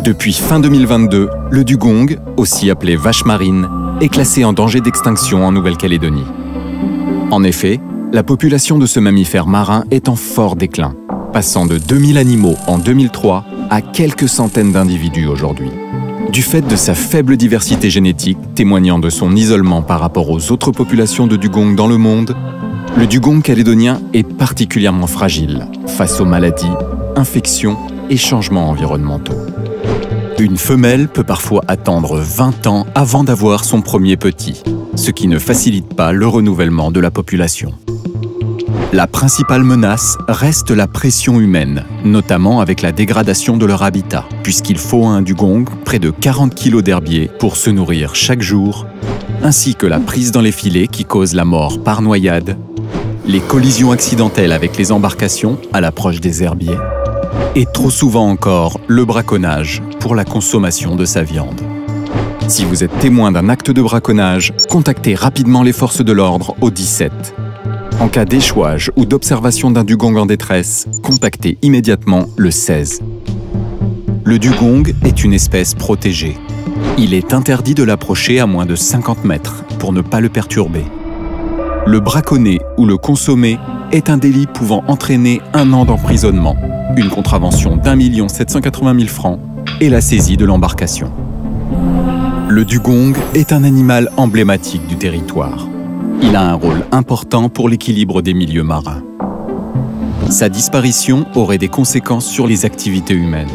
Depuis fin 2022, le dugong, aussi appelé vache marine, est classé en danger d'extinction en Nouvelle-Calédonie. En effet, la population de ce mammifère marin est en fort déclin, passant de 2000 animaux en 2003 à quelques centaines d'individus aujourd'hui. Du fait de sa faible diversité génétique, témoignant de son isolement par rapport aux autres populations de dugong dans le monde, le dugong calédonien est particulièrement fragile face aux maladies, infections et changements environnementaux. Une femelle peut parfois attendre 20 ans avant d'avoir son premier petit, ce qui ne facilite pas le renouvellement de la population. La principale menace reste la pression humaine, notamment avec la dégradation de leur habitat, puisqu'il faut à un dugong près de 40 kg d'herbier pour se nourrir chaque jour, ainsi que la prise dans les filets qui cause la mort par noyade, les collisions accidentelles avec les embarcations à l'approche des herbiers, et trop souvent encore le braconnage pour la consommation de sa viande. Si vous êtes témoin d'un acte de braconnage, contactez rapidement les forces de l'ordre au 17. En cas d'échouage ou d'observation d'un dugong en détresse, contactez immédiatement le 16. Le dugong est une espèce protégée. Il est interdit de l'approcher à moins de 50 mètres pour ne pas le perturber. Le braconner ou le consommer est un délit pouvant entraîner 1 an d'emprisonnement, une contravention d'1 780 000 francs et la saisie de l'embarcation. Le dugong est un animal emblématique du territoire. Il a un rôle important pour l'équilibre des milieux marins. Sa disparition aurait des conséquences sur les activités humaines.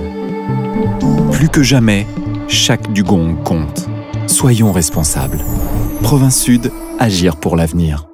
Plus que jamais, chaque dugong compte. Soyons responsables. Province Sud, agir pour l'avenir.